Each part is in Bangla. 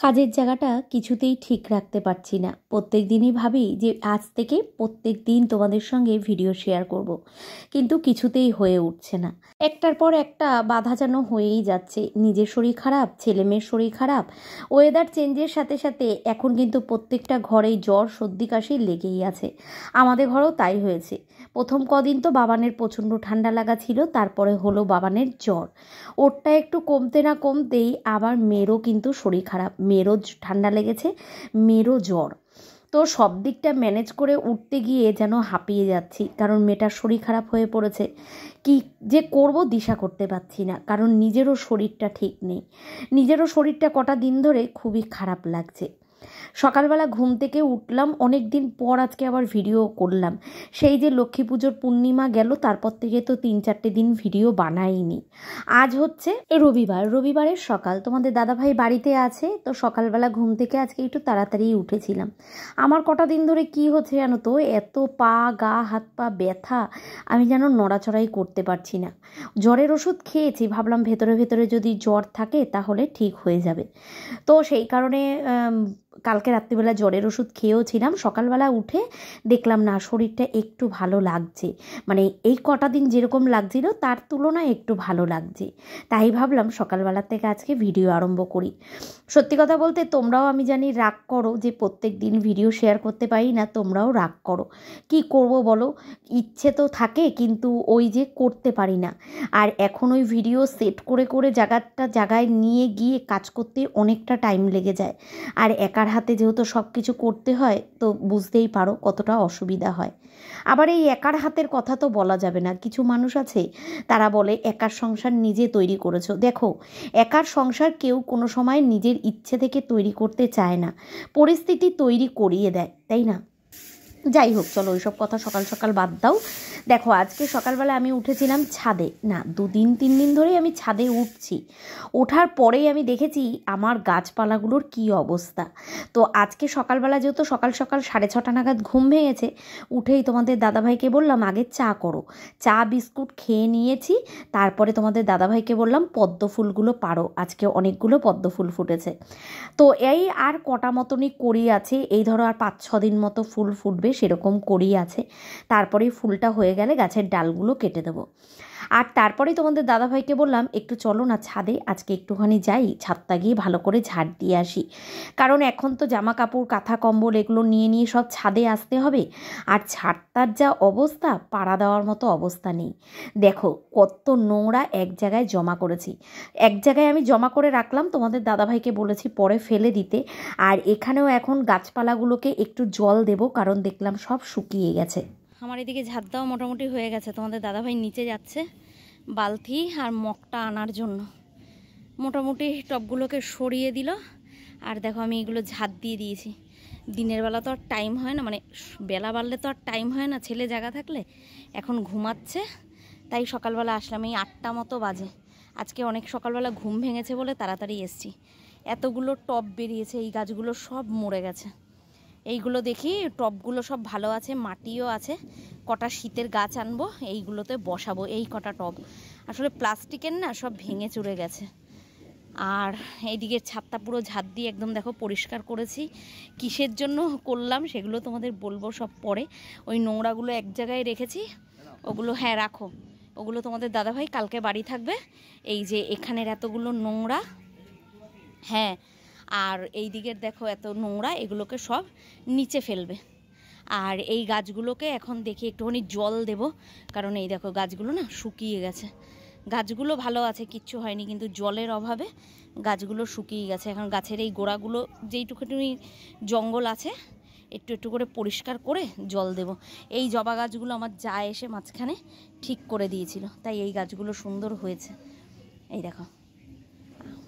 কাজের জায়গাটা কিছুতেই ঠিক রাখতে পারছি না। প্রত্যেক দিনই ভাবি যে আজ থেকে প্রত্যেক দিন তোমাদের সঙ্গে ভিডিও শেয়ার করব, কিন্তু কিছুতেই হয়ে উঠছে না। একটার পর একটা বাধা যেন হয়েই যাচ্ছে। নিজের শরীর খারাপ, ছেলেমেয়ের শরীর খারাপ, ওয়েদার চেঞ্জের সাথে সাথে এখন কিন্তু প্রত্যেকটা ঘরেই জ্বর সর্দি কাশি লেগেই আছে। আমাদের ঘরেও তাই হয়েছে। প্রথম কদিন তো বাবানের প্রচণ্ড ঠান্ডা লাগা ছিল, তারপরে হলো বাবানের জ্বর। ওরটা একটু কমতে না কমতেই আবার মেয়েরও কিন্তু শরীর খারাপ, মেয়েরও ঠান্ডা লেগেছে, মেয়েরও জ্বর। তো সব দিকটা ম্যানেজ করে উঠতে গিয়ে যেন হাঁপিয়ে যাচ্ছি, কারণ মেয়েটার শরীর খারাপ হয়ে পড়েছে। কি যে করব দিশা করতে পারছি না, কারণ নিজেরও শরীরটা ঠিক নেই। নিজেরও শরীরটা কটা দিন ধরে খুবই খারাপ লাগছে। সকালবেলা ঘুম থেকে উঠলাম, অনেক দিন পর আজকে আবার ভিডিও করলাম। সেই যে লক্ষ্মী পুজোর পূর্ণিমা গেল, তারপর থেকে তো 3-4 দিন ভিডিও বানাইনি। আজ হচ্ছে রবিবারের সকাল, তোমাদের দাদাভাই বাড়িতে আছে, তো সকালবেলা ঘুম থেকে আজকে একটু তাড়াতাড়ি উঠেছিলাম। আমার কটা দিন ধরে কি হচ্ছে জানো তো, এত পা গা হাত পা ব্যথা, আমি যেন নড়াচড়াই করতে পারছি না। জ্বরের ওষুধ খেয়েছি, ভাবলাম ভেতরে ভেতরে যদি জ্বর থাকে তাহলে ঠিক হয়ে যাবে। তো সেই কারণে কালকে রাত্রিবেলা জ্বরের ওষুধ খেয়েও ছিলাম। সকালবেলা উঠে দেখলাম না, শরীরটা একটু ভালো লাগছে, মানে এই কটা দিন যেরকম লাগছিল তার তুলনায় একটু ভালো লাগছে। তাই ভাবলাম সকালবেলা থেকে আজকে ভিডিও আরম্ভ করি। সত্যি কথা বলতে তোমরাও আমি জানি রাগ করো যে প্রত্যেক দিন ভিডিও শেয়ার করতে পারি না, তোমরাও রাগ করো। কি করব বলো, ইচ্ছে তো থাকে কিন্তু ওই যে করতে পারি না। আর এখন ওই ভিডিও সেট করে করে জায়গায় নিয়ে গিয়ে কাজ করতে অনেকটা টাইম লেগে যায়। আর একার হাতে যেহেতু সব কিছু করতে হয়, তো বুঝতেই পারো কতটা অসুবিধা হয়। আবার এই একার হাতের কথা তো বলা যাবে না। কিছু মানুষ আছে তারা বলে একার সংসার নিজে তৈরি করেছো। দেখো, একার সংসার কেউ কোনো সময় নিজের ইচ্ছে থেকে তৈরি করতে চায় না, পরিস্থিতি তৈরি করিয়ে দেয়, তাই না? যাই হোক, চলো ওইসব কথা সকাল সকাল বাদ দাও। দেখো, আজকে সকালবেলা আমি উঠেছিলাম ছাদে, না 2-3 দিন ধরেই আমি ছাদে উঠছি। ওঠার পরেই আমি দেখেছি আমার গাছপালাগুলোর কি অবস্থা। তো আজকে সকালবেলা যেহেতু সকাল সকাল 6:30 নাগাদ ঘুম ভেঙেছে, উঠেই তোমাদের দাদাভাইকে বললাম আগে চা করো। চা বিস্কুট খেয়ে নিয়েছি, তারপরে তোমাদের দাদাভাইকে বললাম পদ্ম ফুলগুলো পারো, আজকে অনেকগুলো পদ্ম ফুল ফুটেছে। তো এই আর কটা মতনই করি আছে, এই ধরো আর 5-6 দিন মতো ফুল ফুটবে, সেরকম করি আছে। তারপরেই ফুলটা হয়ে গেলে গাছের ডালগুলো কেটে দেবো। আর তারপরেই তোমাদের দাদাভাইকে বললাম একটু চলো না ছাদে, আজকে একটুখানি যাই, ছাদটা গিয়ে ভালো করে ঝাড় দিয়ে আসি। কারণ এখন তো জামা কাপড় কাঁথা কম্বল এগুলো নিয়ে নিয়ে সব ছাদে আসতে হবে। আর ছাদটার যা অবস্থা, পাড়া দেওয়ার মতো অবস্থা নেই। দেখো কত নোংরা এক জায়গায় জমা করেছি। এক জায়গায় আমি জমা করে রাখলাম, তোমাদের দাদাভাইকে বলেছি পরে ফেলে দিতে। আর এখানেও এখন গাছপালাগুলোকে একটু জল দেব, কারণ দেখলাম সব শুকিয়ে গেছে। আমার এদিকে ঝাড় দেওয়া মোটামুটি হয়ে গেছে। তোমাদের দাদাভাই নিচে যাচ্ছে বালতি আর মগটা আনার জন্য। মোটামুটি টবগুলোকে সরিয়ে দিল। আর দেখো আমি এগুলো ঝাড় দিয়ে দিয়েছি। দিনের বেলা তো আর টাইম হয় না, মানে বেলা বাড়লে তো আর টাইম হয় না, ছেলে জায়গা থাকলে। এখন ঘুমাচ্ছে, তাই সকালবেলা আসলাম। এই 8টা মতো বাজে। আজকে অনেক সকালবেলা ঘুম ভেঙেছে বলে তাড়াতাড়ি এসছি। এতগুলো টব বেরিয়েছে, এই গাছগুলো সব মরে গেছে। এইগুলো দেখি টবগুলো সব ভালো আছে, মাটিও আছে। কটা শীতের গাছ আনবো, এইগুলোতে বসাবো। এই কটা টব আসলে প্লাস্টিকের না, সব ভেঙে চুরে গেছে। আর এইদিকে ছাদটা পুরো ঝাড় দিয়ে একদম দেখো পরিষ্কার করেছি। কিসের জন্য করলাম সেগুলো তোমাদের বলবো সব পরে। ওই নোংরাগুলো এক জায়গায় রেখেছি, ওগুলো হ্যাঁ রাখো, ওগুলো তোমাদের দাদাভাই কালকে বাড়ি থাকবে। এই যে এখানের এতগুলো নোংরা, হ্যাঁ, আর এই দিকের দেখো এত নোংরা, এগুলোকে সব নিচে ফেলবে। আর এই গাছগুলোকে এখন দেখি একটুখানি জল দেব, কারণ এই দেখো গাছগুলো না শুকিয়ে গেছে। গাছগুলো ভালো আছে, কিচ্ছু হয়নি, কিন্তু জলের অভাবে গাছগুলো শুকিয়ে গেছে। এখন গাছের এই গোড়াগুলো যেইটুকুনি জঙ্গল আছে একটু একটু করে পরিষ্কার করে জল দেব। এই জবা গাছগুলো আমার যা এসে মাঝখানে ঠিক করে দিয়েছিল, তাই এই গাছগুলো সুন্দর হয়েছে। এই দেখো,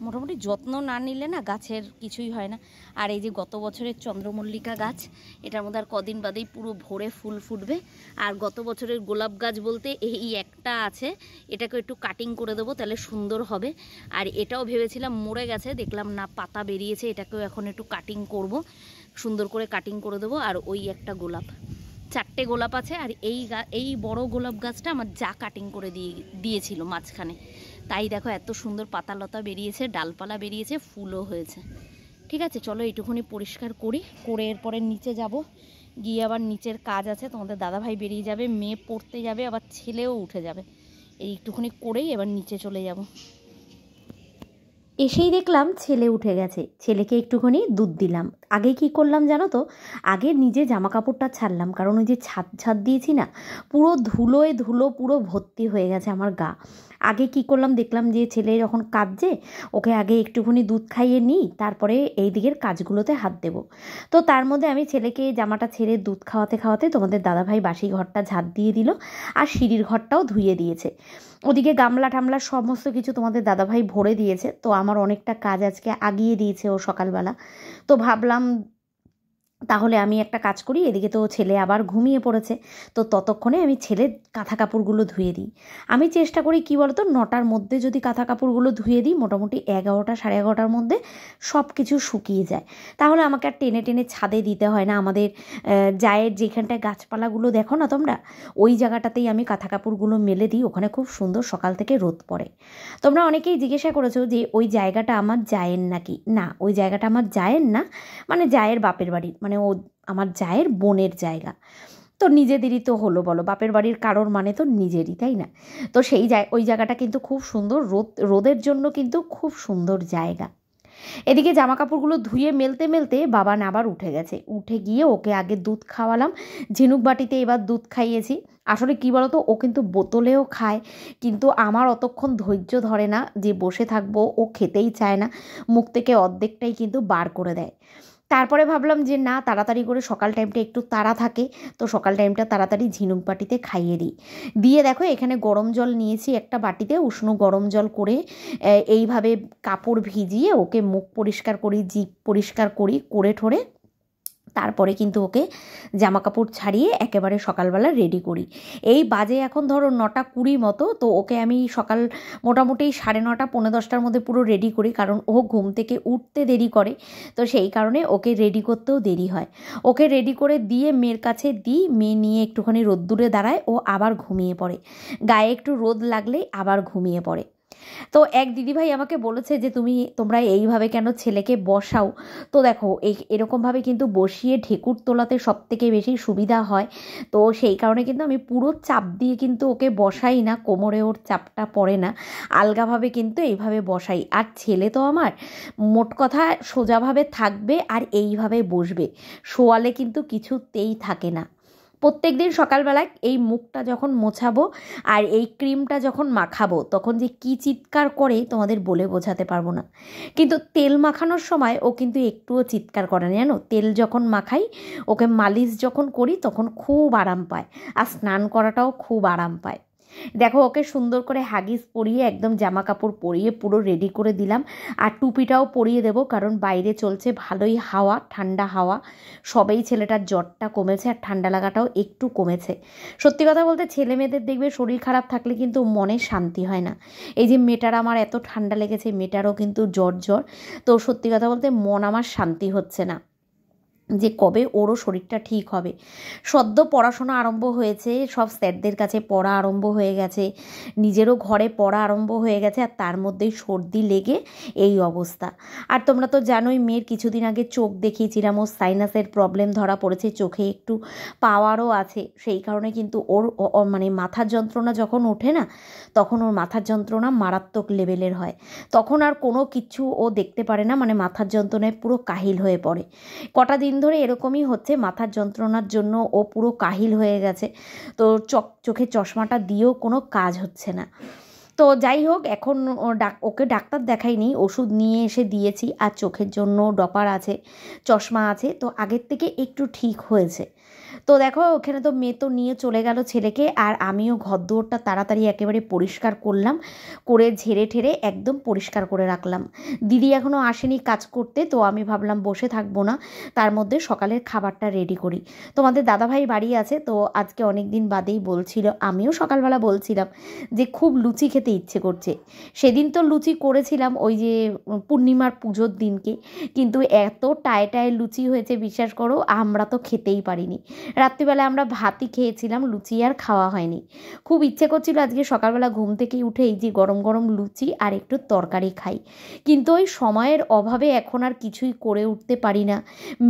মোটামুটি যত্ন না নিলে না গাছের কিছুই হয় না। আর এই যে গত বছরের চন্দ্রমল্লিকা গাছ, এটার মধ্যে আর কদিন বাদেই পুরো ভরে ফুল ফুটবে। আর গত বছরের গোলাপ গাছ বলতে এই একটা আছে, এটাকে একটু কাটিং করে দেবো, তাহলে সুন্দর হবে। আর এটাও ভেবেছিলাম মরে গেছে, দেখলাম না পাতা বেরিয়েছে, এটাকেও এখন একটু কাটিং করব, সুন্দর করে কাটিং করে দেবো। আর ওই একটা গোলাপ, 4টে গোলাপ আছে। আর এই বড় গোলাপ গাছটা আমার যা কাটিং করে দিয়েছিল মাঝখানে, তাই দেখো এত সুন্দর পাতালতা বেরিয়েছে, ডালপালা বেরিয়েছে, ফুলও হয়েছে। ঠিক আছে, চলো এইটুকুনি পরিষ্কার করি, করে এরপরে নিচে যাব, গিয়ে আবার নিচের কাজ আছে, তোমাদের দাদাভাই বেরিয়ে যাবে, মেয়ে পড়তে যাবে, আবার ছেলেও উঠে যাবে। এইটুকুনি করেই এবার নিচে চলে যাব। এসেই দেখলাম ছেলে উঠে গেছে, ছেলেকে একটুখানি দুধ দিলাম। আগে কি করলাম জানো তো, আগে নিজে জামা কাপড়টা ছাড়লাম, কারণ ওই যে ছাদ দিয়েছি না, পুরো ধুলোয় ধুলো পুরো ভর্তি হয়ে গেছে আমার গা। আগে কি করলাম, দেখলাম যে ছেলে যখন কাঁদছে ওকে আগে একটুখানি দুধ খাইয়ে নিই, তারপরে এই দিকের কাজগুলোতে হাত দেব। তো তার মধ্যে আমি ছেলেকে জামাটা ছেড়ে দুধ খাওয়াতে খাওয়াতে তোমাদের দাদাভাই বাসি ঘরটা ঝাঁট দিয়ে দিল, আর সিঁড়ির ঘরটাও ধুয়ে দিয়েছে। ওদিকে গামলা টামলা সমস্ত কিছু তোমাদের দাদাভাই ভরে দিয়েছে। তো আমার অনেকটা কাজ আজকে আগিয়ে দিয়েছে ও সকালবেলা। তো ভাবলাম তাহলে আমি একটা কাজ করি, এদিকে তো ছেলে আবার ঘুমিয়ে পড়েছে, তো ততক্ষণে আমি ছেলের কাঁথা কাপড়গুলো ধুয়ে দিই। আমি চেষ্টা করি কী বলতো, 9টার মধ্যে যদি কাঁথা কাপড়গুলো ধুয়ে দিই, মোটামুটি 11টা সাড়ে 11টার মধ্যে সব কিছু শুকিয়ে যায়। তাহলে আমাকে আর টেনে টেনে ছাদে দিতে হয় না। আমাদের জায়ের যেখানটায় গাছপালাগুলো দেখো না তোমরা, ওই জায়গাটাতেই আমি কাঁথা কাপড়গুলো মেলে দিই, ওখানে খুব সুন্দর সকাল থেকে রোদ পড়ে। তোমরা অনেকেই জিজ্ঞাসা করেছো যে ওই জায়গাটা আমার জায়ের নাকি। না, ওই জায়গাটা আমার জায়ের না, মানে জায়ের বাপের বাড়ির, মানে ও আমার জায়ের বোনের জায়গা। তো নিজেদেরই তো হলো বলো, বাপের বাড়ির কারোর মানে তো নিজেরই, তাই না? তো ওই জায়গাটা কিন্তু খুব সুন্দর, রোদের জন্য কিন্তু খুব সুন্দর জায়গা। এদিকে জামা কাপড়গুলো ধুয়ে মেলতে মেলতে বাবান আবার উঠে গেছে। উঠে গিয়ে ওকে আগে দুধ খাওয়ালাম, ঝিনুক বাটিতে এবার দুধ খাইয়েছি। আসলে কি বলতো, ও কিন্তু বোতলেও খায়, কিন্তু আমার অতক্ষণ ধৈর্য ধরে না যে বসে থাকবো, ও খেতেই চায় না, মুখ থেকে অর্ধেকটাই কিন্তু বার করে দেয়। তারপরে ভাবলাম যে না, তাড়াতাড়ি করে সকাল টাইমটা একটু তাড়া থাকে, তো সকাল টাইমটা তাড়াতাড়ি ঝিনুক বাটিতে খাইয়ে দিই। দিয়ে দেখো এখানে গরম জল নিয়েছি একটা বাটিতে, উষ্ণ গরম জল করে এইভাবে কাপড় ভিজিয়ে ওকে মুখ পরিষ্কার করি, জিভ পরিষ্কার করি, করে ঠোরে তারপরে কিন্তু ওকে জামা কাপড় ছাড়িয়ে একেবারে সকালবেলা রেডি করি। এই বাজে এখন ধরো 9:20 মতো, তো ওকে আমি সকাল মোটামুটি 9:30 পৌনে 10টার মধ্যে পুরো রেডি করি, কারণ ও ঘুম থেকে উঠতে দেরি করে, তো সেই কারণে ওকে রেডি করতেও দেরি হয়। ওকে রেডি করে দিয়ে মেয়ের কাছে দিই, মেয়ে নিয়ে একটুখানি রোদ্দুরে দাঁড়ায়, ও আবার ঘুমিয়ে পড়ে, গায়ে একটু রোদ লাগলেই আবার ঘুমিয়ে পড়ে। তো এক দিদিভাই আমাকে বলেছে যে তোমরা এইভাবে কেন ছেলেকে বসাও। তো দেখো এরকমভাবে কিন্তু বসিয়ে ঢেকুর তোলাতে সব থেকে বেশি সুবিধা হয়। তো সেই কারণে কিন্তু আমি পুরো চাপ দিয়ে কিন্তু ওকে বসাই না, কোমরে ওর চাপটা পড়ে না, আলগাভাবে কিন্তু এইভাবে বসাই। আর ছেলে তো আমার মোট কথা সোজাভাবে থাকবে আর এইভাবে বসবে, শোয়ালে কিন্তু কিছুতেই থাকে না। প্রত্যেক দিন সকালবেলায় এই মুখটা যখন মোছাবো আর এই ক্রিমটা যখন মাখাবো, তখন যে কী চিৎকার করে তোমাদের বলে বোঝাতে পারবো না। কিন্তু তেল মাখানোর সময় ও কিন্তু একটুও চিৎকার করে না, জানো। তেল যখন মাখাই, ওকে মালিশ যখন করি, তখন খুব আরাম পায়, আর স্নান করাটাও খুব আরাম পায়। দেখো ওকে সুন্দর করে হাগিস পরিয়ে একদম জামা কাপড় পরিয়ে পুরো রেডি করে দিলাম, আর টুপিটাও পরিয়ে দেবো, কারণ বাইরে চলছে ভালোই হাওয়া, ঠান্ডা হাওয়া। সবেই ছেলেটার জ্বরটা কমেছে আর ঠান্ডা লাগাটাও একটু কমেছে। সত্যি কথা বলতে ছেলে মেয়েদের দেখবে শরীর খারাপ থাকলে কিন্তু মনে শান্তি হয় না। এই যে মেয়েটার আমার এত ঠান্ডা লেগেছে, মেয়েটারও কিন্তু জ্বর, তো সত্যি কথা বলতে মন আমার শান্তি হচ্ছে না যে কবে ওরও শরীরটা ঠিক হবে। সদ্য পড়াশোনা আরম্ভ হয়েছে, সব স্যারদের কাছে পড়া আরম্ভ হয়ে গেছে, নিজেরও ঘরে পড়া আরম্ভ হয়ে গেছে, আর তার মধ্যেই সর্দি লেগে এই অবস্থা। আর তোমরা তো জানোই, মেয়ের কিছুদিন আগে চোখ দেখিয়েছিলাম, ওর সাইনাসের প্রবলেম ধরা পড়েছে, চোখে একটু পাওয়ারও আছে। সেই কারণে কিন্তু ওর মানে মাথার যন্ত্রণা যখন ওঠে না, তখন ওর মাথার যন্ত্রণা মারাত্মক লেভেলের হয়। তখন আর কোনো কিছু ও দেখতে পারে না, মানে মাথার যন্ত্রণায় পুরো কাহিল হয়ে পড়ে। কটা দিন ধরে এরকমই হচ্ছে, মাথার যন্ত্রণার জন্য ও পুরো কাহিল হয়ে গেছে। তো চোখে চশমাটা দিয়েও কোনো কাজ হচ্ছে না। তো যাই হোক, এখন ওকে ডাক্তার দেখাইনি, ওষুধ নিয়ে এসে দিয়েছি, আর চোখের জন্য ডপার আছে, চশমা আছে, তো আগের থেকে একটু ঠিক হয়েছে। তো দেখো ওখানে তো মেয়ে তো নিয়ে চলে গেল ছেলেকে, আর আমিও ঘরদোরটা তাড়াতাড়ি একেবারে পরিষ্কার করলাম, করে ঝেড়ে ঠেড়ে একদম পরিষ্কার করে রাখলাম। দিদি এখনও আসেনি কাজ করতে, তো আমি ভাবলাম বসে থাকবো না, তার মধ্যে সকালের খাবারটা রেডি করি। তোমাদের দাদাভাই বাড়ি আছে, তো আজকে অনেক দিন বাদেই বলছিল, আমিও সকালবেলা বলছিলাম যে খুব লুচি খেতে ইচ্ছে করছে। সেদিন তো লুচি করেছিলাম ওই যে পূর্ণিমার পুজোর দিনকে, কিন্তু এত টায় টায় লুচি হয়েছে বিশ্বাস করো, আমরা তো খেতেই পারিনি। হয়নি। রাত্রিবেলা আমরা ভাতই খেয়েছিলাম, লুচি আর খাওয়া হয়নি। খুব ইচ্ছে করছিল আজকে সকালবেলা ঘুম থেকে উঠেই যে গরম গরম লুচি আর একটু তরকারি খাই, কিন্তু ওই সময়ের অভাবে এখন আর কিছুই করে উঠতে পারি না।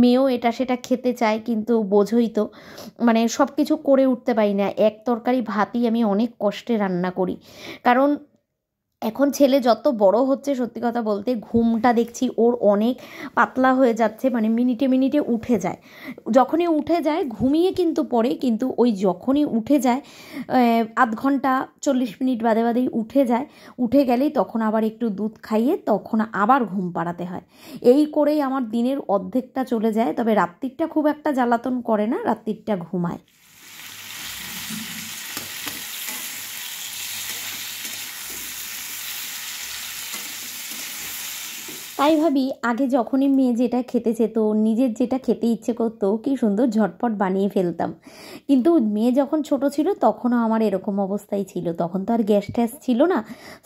মেয়েও এটা সেটা খেতে চায়, কিন্তু বোঝোই তো মানে সব কিছু করে উঠতে পারি না। এক তরকারি ভাতই আমি অনেক কষ্টে রান্না করি, কারণ এখন ছেলে যত বড় হচ্ছে সত্যি কথা বলতে ঘুমটা দেখছি ওর অনেক পাতলা হয়ে যাচ্ছে, মানে মিনিটে মিনিটে উঠে যায়। যখনই উঠে যায় ঘুমিয়ে কিন্তু পড়ে, কিন্তু ওই যখনই উঠে যায় আধ ঘন্টা 40 মিনিট বাদে বাদেই উঠে যায়। উঠে গেলেই তখন আবার একটু দুধ খাইয়ে তখন আবার ঘুম পাড়াতে হয়। এই করেই আমার দিনের অর্ধেকটা চলে যায়। তবে রাত্রিরটা খুব একটা জ্বালাতন করে না, রাত্রিরটা ঘুমায়। তাই ভাবি আগে যখনই মেয়ে যেটা খেতে চেত, নিজের যেটা খেতে ইচ্ছে করতো, কি সুন্দর ঝটপট বানিয়ে ফেলতাম। কিন্তু মেয়ে যখন ছোট ছিল তখনও আমার এরকম অবস্থাই ছিল। তখন তো আর গ্যাস ট্যাস ছিল না,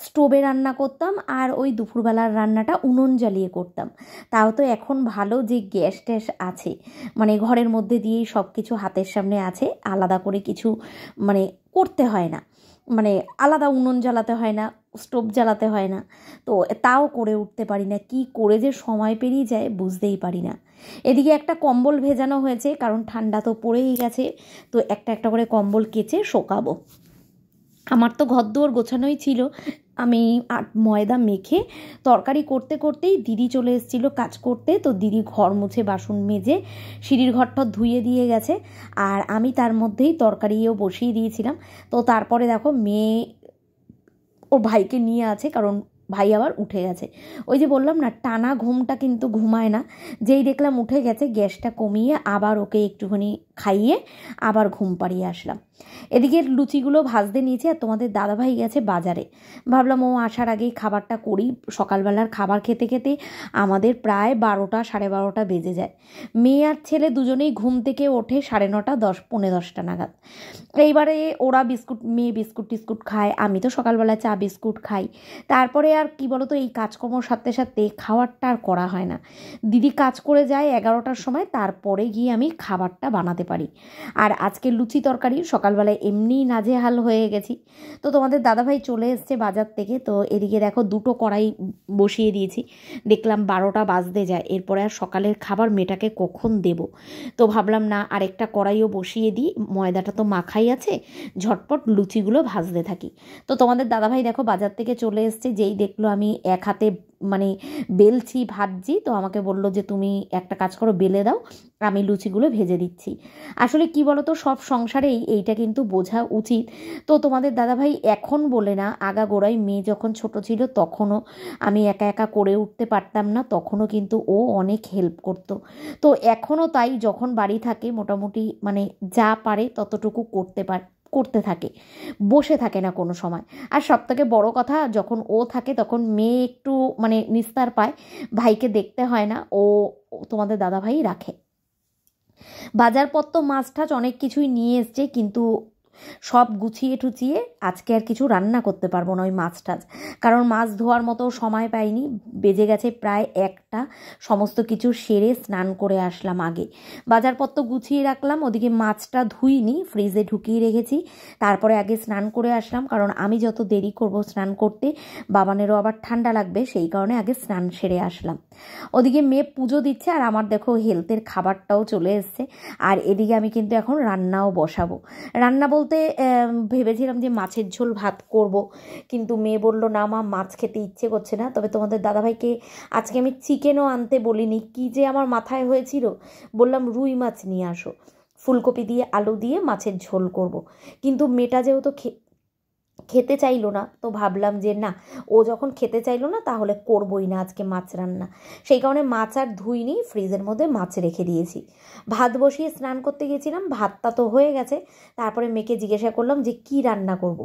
স্টোভে রান্না করতাম, আর ওই দুপুরবেলার রান্নাটা উনুন জ্বালিয়ে করতাম। তাও তো এখন ভালো যে গ্যাস ট্যাস আছে, মানে ঘরের মধ্যে দিয়েই সব কিছু হাতের সামনে আছে, আলাদা করে কিছু মানে করতে হয় না, মানে আলাদা উনুন জ্বালাতে হয় না, স্টোভ জ্বালাতে হয় না। তো তাও করে উঠতে পারি না, কি করে যে সময় পেরিয়ে যায় বুঝতেই পারি না। এদিকে একটা কম্বল ভেজানো হয়েছে, কারণ ঠান্ডা তো পড়েই গেছে, তো একটা একটা করে কম্বল কেচে শোকাবো। আমার তো ঘরদুয়ার গোছানোই ছিল। আমি ময়দা মেখে তরকারি করতে করতেই দিদি চলে এসেছিলো কাজ করতে, তো দিদি ঘর মুছে বাসন মেজে সিঁড়ির ঘরটা ধুয়ে দিয়ে গেছে, আর আমি তার মধ্যেই তরকারিও বসিয়ে দিয়েছিলাম। তো তারপরে দেখো মেয়ে ওর ভাইকে নিয়ে আছে, কারণ ভাই আবার উঠে গেছে। ওই যে বললাম না, টানা ঘুমটা কিন্তু ঘুমায় না। যেই দেখলাম উঠে গেছে, গ্যাসটা কমিয়ে আবার ওকে একটুখানি খাইয়ে আবার ঘুম পাড়িয়ে আসলাম। এদিকে লুচিগুলো ভাজতে নিয়েছি, আর তোমাদের দাদাভাই গেছে বাজারে। ভাবলাম ও আসার আগেই খাবারটা করি। সকালবেলার খাবার খেতে খেতে আমাদের প্রায় 12টা 12:30 বেজে যায়। মেয়ে আর ছেলে দুজনেই ঘুম থেকে ওঠে 9:30 10 পৌনে 10টা নাগাদ। এইবারে ওরা মেয়ে বিস্কুট টিস্কুট খায়, আমি তো সকালবেলা চা বিস্কুট খাই। তারপরে আর কি বলতো, এই কাজকর্মর সাথে সাথে খাবারটা আর করা হয় না। দিদি কাজ করে যায় 11টার সময়, তারপরে গিয়ে আমি খাবারটা বানাতে পারি। আর আজকে লুচি তরকারি সকালবেলায় এমনিই নাজেহাল হয়ে গেছি। তো তোমাদের দাদাভাই চলে এসছে বাজার থেকে, তো এদিকে দেখো 2টো কড়াই বসিয়ে দিয়েছি। দেখলাম 12টা বাজতে যায়, এরপরে আর সকালের খাবার মেয়েটাকে কখন দেব। তো ভাবলাম না, আরেকটা কড়াইও বসিয়ে দিই, ময়দাটা তো মাখাই আছে, ঝটপট লুচিগুলো ভাজতে থাকি। তো তোমাদের দাদাভাই দেখো বাজার থেকে চলে এসছে, যেই দেখলো আমি এক হাতে মানে বেলছি ভাজছি, তো আমাকে বললো যে তুমি একটা কাজ করো, বেলে দাও, আমি লুচিগুলো ভেজে দিচ্ছি। আসলে কি বলো তো, সব সংসারেই এইটা কিন্তু বোঝা উচিত। তো তোমাদের দাদাভাই এখন বলে না, আগাগোড়াই মেয়ে যখন ছোট ছিল তখনও আমি একা একা করে উঠতে পারতাম না, তখনও কিন্তু ও অনেক হেল্প করতো। তো এখনও তাই, যখন বাড়ি থাকে মোটামুটি মানে যা পারে ততটুকু করতে থাকে, বসে থাকে না কোনো সময়। আর সবথেকে বড় কথা, যখন ও থাকে তখন মেয়ে একটু মানে নিস্তার পায়, ভাইকে দেখতে হয় না, তোমাদের দাদাভাই রাখে। বাজারপত্র মাছ টাছ অনেক কিছুই নিয়ে এসছে, কিন্তু সব গুছিয়ে টুচিয়ে আজকে আর কিছু রান্না করতে পারবো না ওই মাছ টাছ, কারণ মাছ ধোয়ার মতো সময় পাইনি। বেজে গেছে প্রায় 1টা, সমস্ত কিছু সেরে স্নান করে আসলাম আগে, বাজারপত্র গুছিয়ে রাখলাম, ওদিকে মাছটা ধুইনি, ফ্রিজে ঢুকিয়ে রেখেছি। তারপরে আগে স্নান করে আসলাম, কারণ আমি যত দেরি করব স্নান করতে বাবানেরও আবার ঠান্ডা লাগবে, সেই কারণে আগে স্নান সেরে আসলাম। ওদিকে মেয়ে পুজো দিচ্ছে, আর আমার দেখো হেলথের খাবারটাও চলে এসছে। আর এদিকে আমি কিন্তু এখন রান্নাও বসাবো। রান্না বলতে ভেবেছিলাম যে মাছের ঝোল ভাত করব, কিন্তু মেয়ে বলল না মা, মাছ খেতে ইচ্ছে করছে না। তবে তোমাদের দাদাভাইকে আজকে আমি চিকেনও আনতে বলিনি, কি যে আমার মাথায় হয়েছিল, বললাম রুই মাছ নিয়ে আসো, ফুলকপি দিয়ে আলু দিয়ে মাছের ঝোল করব। কিন্তু মেয়েটা যেহেতু খেতে চাইলো না, তো ভাবলাম যে না, ও যখন খেতে চাইলো না তাহলে করবই না আজকে মাছ রান্না। সেই কারণে মাছ আর ধুইনি, ফ্রিজের মধ্যে মাছ রেখে দিয়েছি। ভাত বসিয়ে স্নান করতে গেছিলাম, ভাতটা তো হয়ে গেছে। তারপরে মেয়েকে জিজ্ঞাসা করলাম যে কি রান্না করব।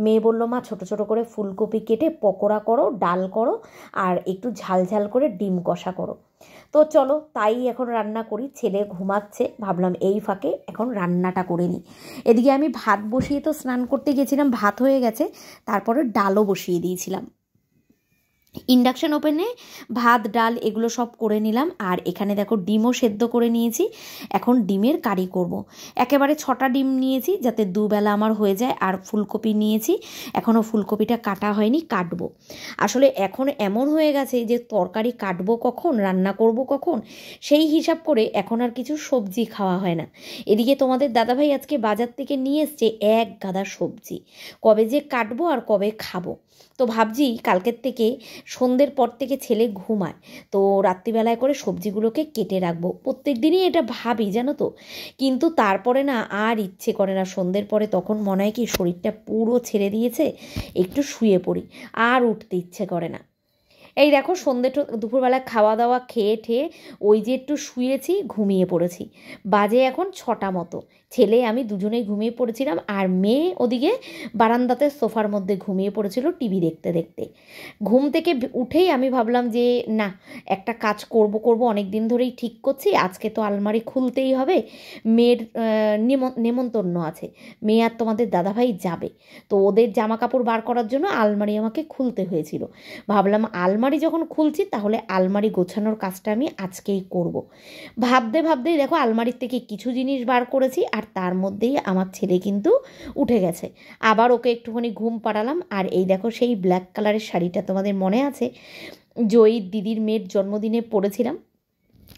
মেয়ে বললো মা ছোট ছোট করে ফুলকপি কেটে পকোড়া করো, ডাল করো, আর একটু ঝাল ঝাল করে ডিম কষা করো। তো চলো তাই এখন রান্না করি। ছেলে ঘুমাচ্ছে, ভাবলাম এই ফাঁকে এখন রান্নাটা করে নিই। এদিকে আমি ভাত বসিয়ে তো স্নান করতে গেছিলাম, ভাত হয়ে গেছে, তারপরে ডালও বসিয়ে দিয়েছিলাম। ইন্ডাকশান ওভেনে ভাত ডাল এগুলো সব করে নিলাম। আর এখানে দেখো ডিমও সেদ্ধ করে নিয়েছি, এখন ডিমের কারি করব। একেবারে 6টা ডিম নিয়েছি যাতে দুবেলা আমার হয়ে যায়। আর ফুলকপি নিয়েছি, এখনও ফুলকপিটা কাটা হয়নি, কাটবো। আসলে এখন এমন হয়ে গেছে যে তরকারি কাটবো কখন, রান্না করব কখন, সেই হিসাব করে এখন আর কিছু সবজি খাওয়া হয় না। এদিকে তোমাদের দাদাভাই আজকে বাজার থেকে নিয়ে এসছে এক গাদা সবজি, কবে যে কাটবো আর কবে খাবো। তো ভাবছি কালকের থেকে সন্ধ্যের পর থেকে ছেলে ঘুমায়, তো রাত্রিবেলায় করে সবজিগুলোকে কেটে রাখবো। প্রত্যেক দিনই এটা ভাবি জানো তো, কিন্তু তারপরে না আর ইচ্ছে করে না। সন্ধ্যের পরে তখন মনে হয় কি শরীরটা পুরো ছেড়ে দিয়েছে, একটু শুয়ে পড়ি, আর উঠতে ইচ্ছে করে না। এই দেখো দুপুরবেলা খাওয়া দাওয়া খেয়ে ঠেয়ে ওই যে একটু শুয়েছি, ঘুমিয়ে পড়েছি। বাজে এখন 6টা মতো। ছেলে আমি দুজনেই ঘুমিয়ে পড়েছিলাম, আর মেয়ে ওদিকে বারান্দাতে সোফার মধ্যে ঘুমিয়ে পড়েছিল টিভি দেখতে দেখতে। ঘুম থেকে উঠেই আমি ভাবলাম যে না, একটা কাজ করব অনেক দিন ধরেই ঠিক করছি, আজকে তো আলমারি খুলতেই হবে। মেয়ের নেমন্তন্ন আছে, মেয়ে আর তোমাদের দাদাভাই যাবে, তো ওদের জামা কাপড় বার করার জন্য আলমারি আমাকে খুলতে হয়েছিল। ভাবলাম আলমারি যখন খুলছি তাহলে আলমারি গোছানোর কাজটা আমি আজকেই করব। ভাবতেই দেখো আলমারির থেকে কিছু জিনিস বার করেছি, আর তার মধ্যেই আমার ছেলে কিন্তু উঠে গেছে। আবার ওকে একটুখানি ঘুম পাড়ালাম। আর এই দেখো সেই ব্ল্যাক কালারের শাড়িটা তোমাদের মনে আছে, জয়ীর দিদির মেয়ের জন্মদিনে পরেছিলাম,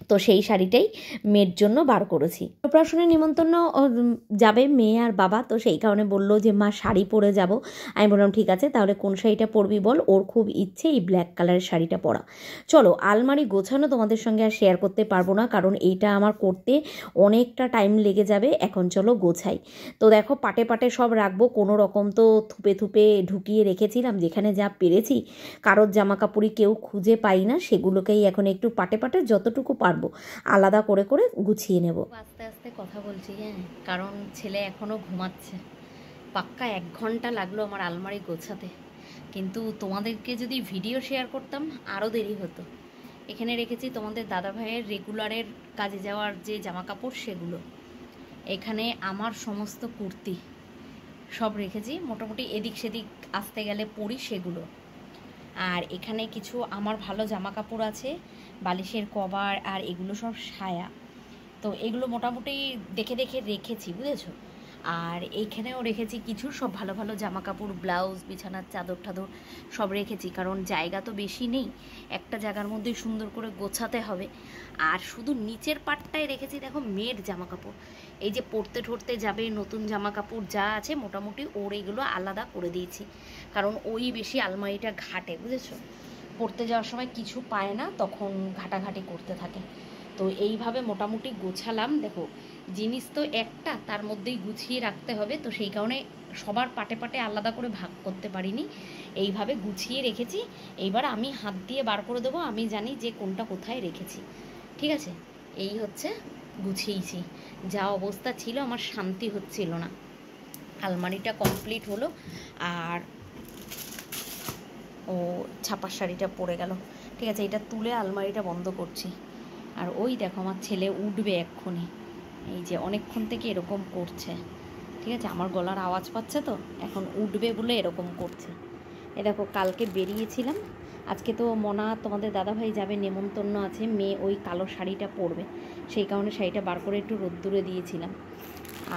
তো সেই শাড়িটাই মেয়ের জন্য বার করেছি। অন্নপ্রাশনের নিমন্ত্রণ যাবে মেয়ে আর বাবা, তো সেই কারণে বললো যে মা শাড়ি পরে যাব। আমি বললাম ঠিক আছে, তাহলে কোন শাড়িটা পরবি বল। ওর খুব ইচ্ছে এই ব্ল্যাক কালারের শাড়িটা পরা। চলো, আলমারি গোছানো তোমাদের সঙ্গে আর শেয়ার করতে পারবো না, কারণ এইটা আমার করতে অনেকটা টাইম লেগে যাবে। এখন চলো গোছাই। তো দেখো পাটে পাটে সব রাখবো, কোনো রকম তো থুপে থুপে ঢুকিয়ে রেখেছিলাম যেখানে যা পেরেছি। কারোর জামা কাপড়ই কেউ খুঁজে পাই না, সেগুলোকেই এখন একটু পাটে পাটে যতটুকু পারবো আলাদা করে করে গুছিয়ে নেব। আস্তে আস্তে কথা বলছি, হ্যাঁ, কারণ ছেলে এখনও ঘুমাচ্ছে। পাক্কা 1 ঘন্টা লাগলো আমার আলমারি গোছাতে, কিন্তু তোমাদেরকে যদি ভিডিও শেয়ার করতাম আরও দেরি হতো। এখানে রেখেছি তোমাদের দাদাভাইয়ের রেগুলারের কাজে যাওয়ার যে জামা কাপড় সেগুলো, এখানে আমার সমস্ত কুর্তি সব রেখেছি, মোটামুটি এদিক সেদিক আসতে গেলে পরি সেগুলো। আর এখানে কিছু আমার ভালো জামা কাপড় আছে, বালিশের কভার আর এগুলো সব সায়া, তো এগুলো মোটামুটি দেখে দেখে রেখেছি, বুঝেছো। আর এইখানেও রেখেছি কিছু সব ভালো ভালো জামা কাপড়, ব্লাউজ, বিছানার চাদর টাদর সব রেখেছি, কারণ জায়গা তো বেশি নেই, একটা জায়গার মধ্যেই সুন্দর করে গোছাতে হবে। আর শুধু নিচের পাটটায় রেখেছি দেখো মেয়ের জামা কাপড়, এই যে পরতে ঠরতে যাবে নতুন জামা কাপড় যা আছে মোটামুটি ওর এগুলো আলাদা করে দিয়েছি, কারণ ওই বেশি আলমারিটা ঘাটে, বুঝেছো। পড়তে যাওয়ার সময় কিছু পায় না, তখন ঘাটাঘাটি করতে থাকে। তো এইভাবে মোটামুটি গোছালাম। দেখো জিনিস তো একটা, তার মধ্যেই গুছিয়ে রাখতে হবে, তো সেই কারণে সবার পাটে পাটে আলাদা করে ভাগ করতে পারিনি, এইভাবে গুছিয়ে রেখেছি। এইবার আমি হাত দিয়ে বার করে দেবো, আমি জানি যে কোনটা কোথায় রেখেছি, ঠিক আছে। এই হচ্ছে গুছিয়েছি, যা অবস্থা ছিল আমার শান্তি হচ্ছিল না। আলমারিটা কমপ্লিট হলো, আর ও ছাপার শাড়িটা পরে গেল, ঠিক আছে। এটা তুলে আলমারিটা বন্ধ করছি। আর ওই দেখো আমার ছেলে উঠবে এক্ষুনি, এই যে অনেকক্ষণ থেকে এরকম করছে, ঠিক আছে, আমার গলার আওয়াজ পাচ্ছে তো, এখন উঠবে বলে এরকম করছে। এ দেখো কালকে বেরিয়েছিলাম, আজকে তো মনা তোমাদের দাদাভাই যাবে, নেমন্তন্ন আছে, মেয়ে ওই কালো শাড়িটা পরবে, সেই কারণে শাড়িটা বার করে একটু রোদ্দুরে দিয়েছিলাম।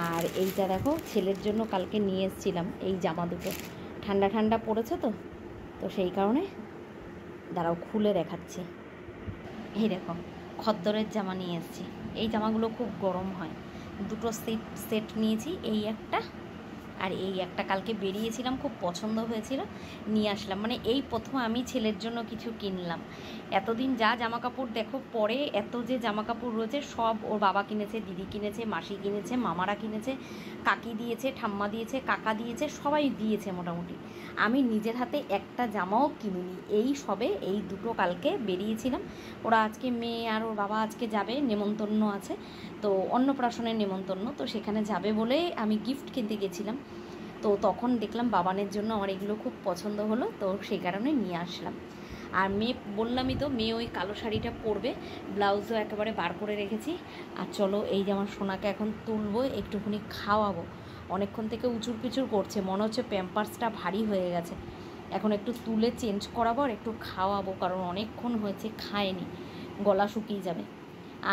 আর এইটা দেখো ছেলের জন্য কালকে নিয়ে এসেছিলাম এই জামা দুটো, ঠান্ডা ঠান্ডা পড়েছে তো, তো সেই কারণে দাঁড়াও খুলে দেখাচ্ছি। এই দেখো খদ্দরের জামা নিয়ে এসেছি, এই জামাগুলো খুব গরম হয়। দুটো সেট নিয়েছি, এই একটা আর এই একটা, কালকে বেরিয়েছিলাম খুব পছন্দ হয়েছিল নিয়ে আসলাম। মানে এই প্রথম আমি ছেলের জন্য কিছু কিনলাম। এতদিন যা জামা কাপড় দেখো পরে এত যে জামা কাপড় রয়েছে সব ওর বাবা কিনেছে, দিদি কিনেছে, মাসি কিনেছে, মামারা কিনেছে, কাকি দিয়েছে, ঠাম্মা দিয়েছে, কাকা দিয়েছে, সবাই দিয়েছে মোটামুটি। আমি নিজের হাতে একটা জামাও কিনিনি, এই সবে এই দুটো কালকে বেরিয়েছিলাম। ওরা আজকে মেয়ে আর ওর বাবা আজকে যাবে, নেমন্তন্ন আছে, তো অন্নপ্রাশনের নেমন্তন্ন, তো সেখানে যাবে বলে আমি গিফট কিনতে গেছিলাম। তো তখন দেখলাম বাবানের জন্য আমার এগুলো খুব পছন্দ হলো, তো সেই কারণে নিয়ে আসলাম। আর মেয়ে বললামই তো, মেয়ে ওই কালো শাড়িটা পরবে, ব্লাউজও একেবারে বার করে রেখেছি। আর চলো এই যে আমার সোনাকে এখন তুলবো, একটুখানি খাওয়াবো, অনেকক্ষণ থেকে উঁচুর পিচুর করছে, মনে হচ্ছে প্যাম্পার্সটা ভারী হয়ে গেছে, এখন একটু তুলে চেঞ্জ করাবো আর একটু খাওয়াবো, কারণ অনেকক্ষণ হয়েছে খায়নি, গলা শুকিয়ে যাবে।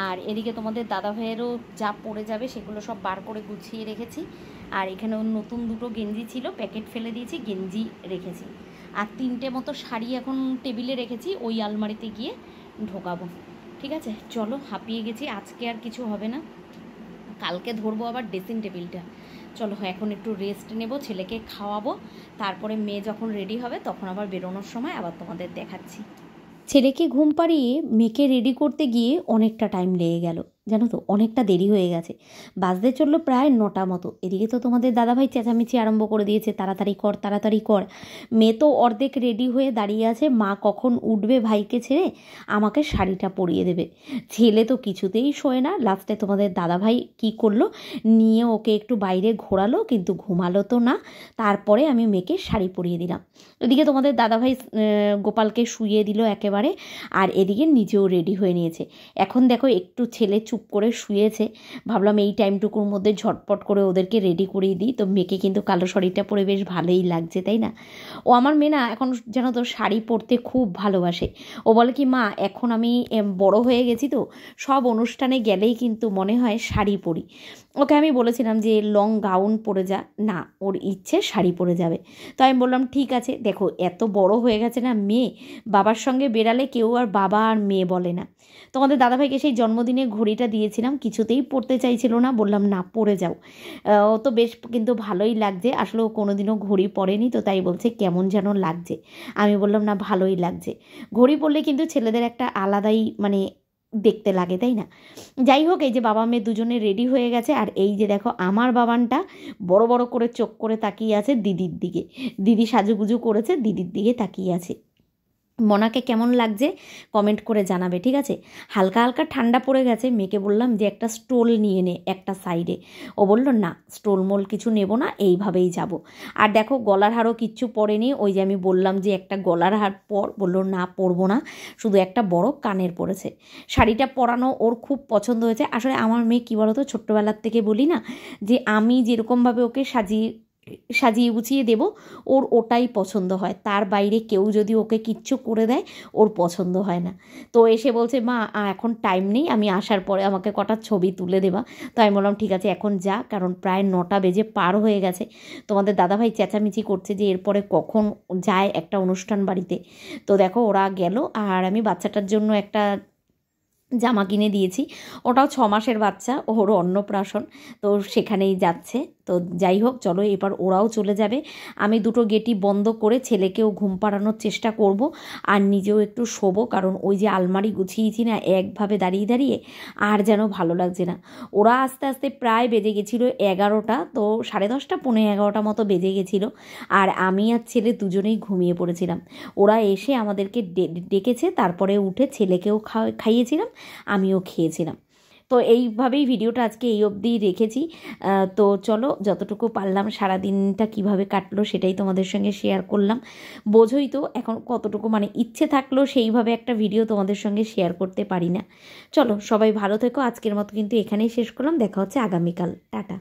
আর এদিকে তোমাদের দাদা ভাইয়েরও যা পড়ে যাবে সেগুলো সব বার করে গুছিয়ে রেখেছি। আর এখানে নতুন দুটো গেঞ্জি ছিল, প্যাকেট ফেলে দিয়েছি, গেঞ্জি রেখেছি। আর 3টে মতো শাড়ি এখন টেবিলে রেখেছি, ওই আলমারিতে গিয়ে ঢোকাবো। ঠিক আছে, চলো, হাঁপিয়ে গেছি, আজকে আর কিছু হবে না, কালকে ধরবো আবার ড্রেসিং টেবিলটা। চলো এখন একটু রেস্ট নেব, ছেলেকে খাওয়াবো, তারপরে মেয়ে যখন রেডি হবে তখন আবার বেরোনোর সময় আবার তোমাদের দেখাচ্ছি। ছেলেকে ঘুম পাড়িয়ে মেয়েকে রেডি করতে গিয়ে অনেকটা টাইম লেগে গেল, জানো তো, অনেকটা দেরি হয়ে গেছে, বাজতে চললো প্রায় 9টা মতো। এদিকে তো তোমাদের দাদাভাই চেঁচামেচি আরম্ভ করে দিয়েছে, তাড়াতাড়ি কর তাড়াতাড়ি কর। মেয়ে তো অর্ধেক রেডি হয়ে দাঁড়িয়ে আছে, মা কখন উঠবে ভাইকে ছেড়ে আমাকে শাড়িটা পরিয়ে দেবে। ছেলে তো কিছুতেই শোয় না, লাস্টে তোমাদের দাদাভাই কি করলো, নিয়ে ওকে একটু বাইরে ঘোরালো, কিন্তু ঘুমালো তো না। তারপরে আমি মেয়েকে শাড়ি পরিয়ে দিলাম। এদিকে তোমাদের দাদাভাই গোপালকে শুইয়ে দিল একেবারে, আর এদিকে নিজেও রেডি হয়ে নিয়েছে। এখন দেখো একটু ছেলে চুপ করে শুয়েছে, ভাবলাম এই টাইমটুকুর মধ্যে ঝটপট করে ওদেরকে রেডি করিয়ে দিই। তো মেয়েকে কিন্তু কালো শাড়িটা পরে বেশ ভালোই লাগছে, তাই না? ও আমার মেয়ে না এখন যেন তো শাড়ি পরতে খুব ভালোবাসে। ও বলে কি, মা এখন আমি বড় হয়ে গেছি তো, সব অনুষ্ঠানে গেলেই কিন্তু মনে হয় শাড়ি পরি। ওকে আমি বলেছিলাম যে লং গাউন পরে যা, না, ওর ইচ্ছে শাড়ি পরে যাবে। তো আমি বললাম ঠিক আছে, দেখো এত বড় হয়ে গেছে না মেয়ে, বাবার সঙ্গে বেরালে কেউ আর বাবা আর মেয়ে বলে না। তোমাদের দাদাভাইকে সেই জন্মদিনে ঘড়িটা দিয়েছিলাম, কিছুতেই পরতে চাইছিল না, বললাম না পরে যাও। ও তো বেশ কিন্তু ভালোই লাগছে, আসলে ও কোনোদিনও ঘড়ি পরেনি, তো তাই বলছে কেমন যেন লাগছে। আমি বললাম না ভালোই লাগছে, ঘড়ি পরলে কিন্তু ছেলেদের একটা আলাদাই মানে দেখতে লাগে, তাই না? যাই হোক, এই যে বাবা মেয়ে দুজনে রেডি হয়ে গেছে, আর এই যে দেখো আমার বাবানটা বড় বড় করে চোখ করে তাকিয়ে আছে দিদির দিকে, দিদি সাজুগুজু করেছে, দিদির দিকে তাকিয়ে আছে। মনাকে কেমন লাগছে কমেন্ট করে জানাবে, ঠিক আছে? হালকা হালকা ঠান্ডা পড়ে গেছে, মেয়েকে বললাম যে একটা স্টোল নিয়ে নে একটা সাইডে, ও বলল না স্টোল মোল কিছু নেব না, এইভাবেই যাব। আর দেখো গলার হারও কিচ্ছু পরেনি, ওই যে আমি বললাম যে একটা গলার হার পর, বললো না পরবো না, শুধু একটা বড় কানের পরেছে। শাড়িটা পরানো ওর খুব পছন্দ হয়েছে। আসলে আমার মেয়ে কী বলো তো, ছোট্টোবেলার থেকে বলি না যে আমি যেরকমভাবে ওকে সাজিয়ে গুছিয়ে দেব, ওর ওটাই পছন্দ হয়, তার বাইরে কেউ যদি ওকে কিচ্ছু করে দেয় ওর পছন্দ হয় না। তো এসে বলছে মা এখন টাইম নেই, আমি আসার পরে আমাকে কটা ছবি তুলে দেবা। তো আমি বললাম ঠিক আছে এখন যা, কারণ প্রায় 9টা বেজে পার হয়ে গেছে। তোমাদের দাদাভাই চেঁচামেচি করছে যে এরপরে কখন যায় একটা অনুষ্ঠান বাড়িতে। তো দেখো ওরা গেল, আর আমি বাচ্চাটার জন্য একটা জামা কিনে দিয়েছি, ওটাও 6 মাসের বাচ্চা, ওরও অন্নপ্রাশন, তো সেখানেই যাচ্ছে। তো যাই হোক চলো, এবার ওরাও চলে যাবে। আমি দুটো গেটই বন্ধ করে ছেলেকেও ঘুম পাড়ানোর চেষ্টা করব, আর নিজেও একটু শোবো, কারণ ওই যে আলমারি গুছিয়েছি না একভাবে দাঁড়িয়ে দাঁড়িয়ে, আর যেন ভালো লাগছে না। ওরা আস্তে আস্তে প্রায় বেজে গেছিলো 11টা, তো 10:30 পৌনে 11টা মতো বেজে গেছিলো, আর আমি আর ছেলে দুজনেই ঘুমিয়ে পড়েছিলাম। ওরা এসে আমাদেরকে ডেকেছে, তারপরে উঠে ছেলেকেও খাইয়েছিলাম, আমিও খেয়েছিলাম। তো এইভাবেই ভিডিওটা আজকে এই অবধি রেখেছি। তো চলো যতটুকু পারলাম সারাদিনটা কিভাবে কাটলো সেটাই তোমাদের সঙ্গে শেয়ার করলাম। বোঝোই তো এখন কতটুকু মানে ইচ্ছে থাকলেও সেইভাবে একটা ভিডিও তোমাদের সঙ্গে শেয়ার করতে পারি না। চলো সবাই ভালো থেকো, আজকের মতো কিন্তু এখানেই শেষ করলাম, দেখা হচ্ছে আগামীকাল, টাটা।